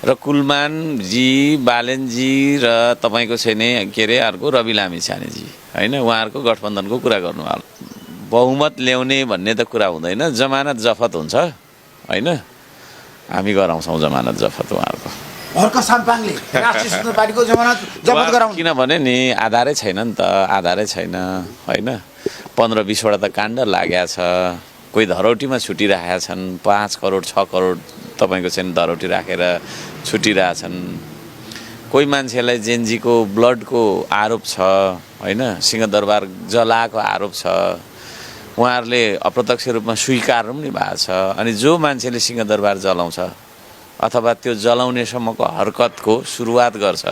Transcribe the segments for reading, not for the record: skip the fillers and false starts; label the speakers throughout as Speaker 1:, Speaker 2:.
Speaker 1: र कुलमानजी, बालेनजी र तपाईँको चाहिँ नि के अरे अर्को रवि लामिछानेजी होइन, उहाँहरूको गठबन्धनको कुरा गर्नु होला। बहुमत ल्याउने भन्ने त कुरा हुँदैन, जमानत जफत हुन्छ होइन, हामी गराउँछौँ जमानत जफत उहाँहरूको।
Speaker 2: हर्क साम्पाङले राष्ट्रिय स्वतन्त्र पार्टीको जमानत जफत गराउनु
Speaker 1: किनभने नि आधारै छैन नि त, आधारै छैन होइन। 15-20 वटा त काण्ड लागेको छ, कोही धरौटीमा छुटिरहेका छन्, 5 करोड 6 करोड तपाईँको चाहिँ धरौटी राखेर छुटिरहेछन्। कोही मान्छेलाई जेनजीको ब्लडको आरोप छ होइन, सिंहदरबार जलाएको आरोप छ, उहाँहरूले अप्रत्यक्ष रूपमा स्वीकार पनि भएको छ। अनि जो मान्छेले सिंहदरबार जलाउँछ अथवा त्यो जलाउनेसम्मको हरकतको सुरुवात गर्छ,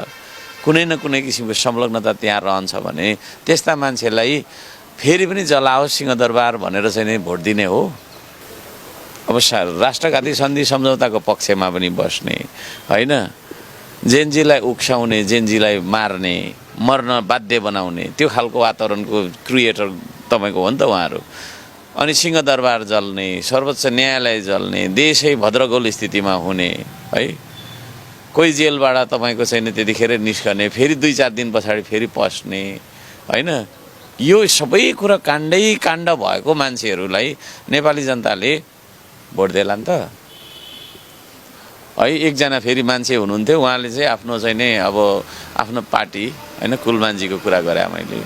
Speaker 1: कुनै न कुनै किसिमको संलग्नता त्यहाँ रहन्छ भने त्यस्ता मान्छेलाई फेरि पनि जलाओस् सिंहदरबार भनेर चाहिँ नि भोट दिने हो। अब राष्ट्रघाती सन्धि सम्झौताको पक्षमा पनि बस्ने होइन, जेनजीलाई उक्साउने, जेनजीलाई मार्ने, मर्न बाध्य बनाउने त्यो खालको वातावरणको क्रिएटर तपाईँको हो नि त उहाँहरू। अनि सिंहदरबार जल्ने, सर्वोच्च न्यायालय जल्ने, देशै भद्रगोल स्थितिमा हुने है, कोही जेलबाट तपाईँको चाहिँ त्यतिखेर निस्कने, फेरि 2-4 दिन पछाडि फेरि पस्ने होइन, यो सबै कुरा काण्डै काण्ड भएको मान्छेहरूलाई नेपाली जनताले भोट देला नि त है। एकजना फेरि मान्छे हुनुहुन्थ्यो, उहाँले चाहिँ आफ्नो चाहिँ नै अब आफ्नो पार्टी होइन, कुलमानजीको कुरा गरेँ मैले,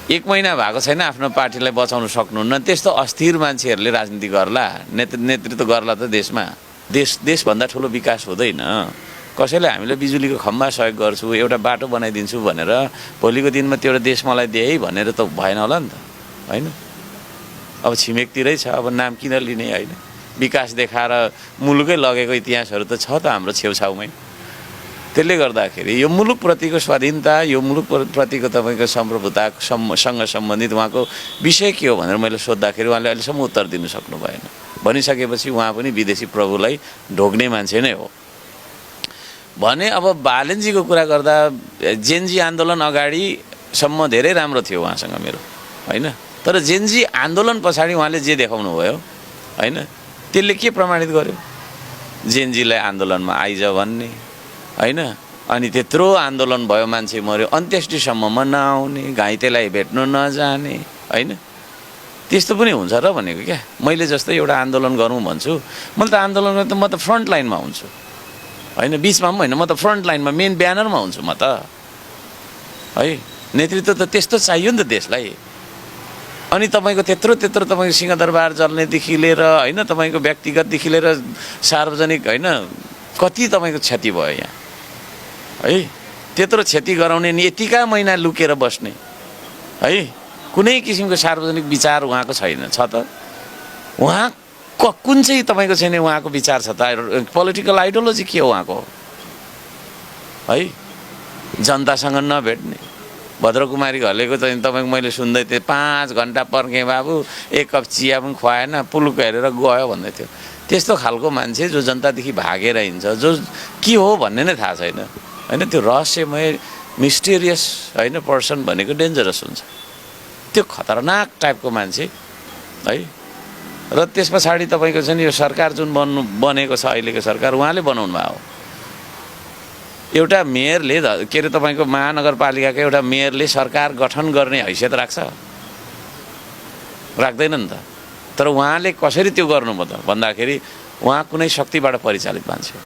Speaker 1: 1 महिना भएको छैन आफ्नो पार्टीलाई बचाउन सक्नुहुन्न। त्यस्तो अस्थिर मान्छेहरूले राजनीति गर्ला, नेतृत्व गर्ला त देशमा? देशभन्दा ठुलो विकास हुँदैन। कसैले हामीलाई बिजुलीको खम्बा सहयोग गर्छु, एउटा बाटो बनाइदिन्छु भनेर भोलिको दिनमा त्यो एउटा देश मलाई दे है भनेर त भएन होला नि त होइन। अब छिमेकतिरै छ, अब नाम किन लिने होइन, विकास देखाएर मुलुकै लगेको इतिहासहरू त छ त हाम्रो छेउछाउमै। त्यसले गर्दाखेरि यो मुलुकप्रतिको स्वाधीनता, यो मुलुकप्रतिको तपाईँको सम्प्रभुतासँग सम्बन्धित उहाँको विषय के हो भनेर मैले सोद्धाखेरि उहाँले अहिलेसम्म उत्तर दिनु सक्नु भएन। भनिसकेपछि उहाँ पनि विदेशी प्रभुलाई ढोग्ने मान्छे नै हो भने। अब बालेनजीको कुरा गर्दा जेनजी आन्दोलन अगाडिसम्म धेरै राम्रो थियो उहाँसँग मेरो होइन, तर जेनजी आन्दोलन पछाडि उहाँले जे देखाउनु भयो होइन, त्यसले के प्रमाणित गर्यो? जेनजीलाई आन्दोलनमा आइज भन्ने होइन, अनि त्यत्रो आन्दोलन भयो, मान्छे मऱ्यो, अन्त्येष्टिसम्ममा नआउने, घाइतेलाई भेट्नु नजाने होइन, त्यस्तो पनि हुन्छ र भनेको क्या। मैले जस्तै एउटा आन्दोलन गरौँ भन्छु, मैले त आन्दोलनमा त म त फ्रन्ट लाइनमा हुन्छु होइन, बिचमा पनि होइन, म त फ्रन्ट लाइनमा मेन ब्यानरमा हुन्छु म त है। नेतृत्व त त्यस्तो चाहियो नि त देशलाई। अनि तपाईँको त्यत्रो तपाईँको सिंहदरबार जल्नेदेखि लिएर होइन, तपाईँको व्यक्तिगतदेखि लिएर सार्वजनिक होइन, कति तपाईँको क्षति भयो यहाँ है। त्यत्रो क्षति गराउने नि यतिका महिना लुकेर बस्ने है, कुनै किसिमको सार्वजनिक विचार उहाँको छैन। छ त उहाँ कुन चाहिँ तपाईँको छैन उहाँको विचार छ त? पोलिटिकल आइडियोलोजी के हो उहाँको है? जनतासँग नभेट्ने, भद्रकुमारी घलेको चाहिँ तपाईँको मैले सुन्दै थिएँ, 5 घन्टा पर्खेँ बाबु, 1 कप चिया पनि खुवाएन, पुलुक हेरेर गयो भन्दै थियो। त्यस्तो खालको मान्छे जो जनतादेखि भागेर हिँड्छ, जो के हो भन्ने नै थाहा छैन होइन, त्यो रहस्यमय मिस्टेरियस होइन पर्सन भनेको डेन्जरस हुन्छ, त्यो खतरनाक टाइपको मान्छे है। र त्यस पछाडि तपाईँको चाहिँ यो सरकार जुन बनेको छ अहिलेको सरकार, उहाँले बनाउनु भएको हो। एउटा मेयरले के अरे तपाईँको महानगरपालिकाको एउटा मेयरले सरकार गठन गर्ने हैसियत राख्छ? राख्दैन नि त। तर उहाँले कसरी त्यो गर्नुभयो त भन्दाखेरि उहाँ कुनै शक्तिबाट परिचालित मान्छे हो।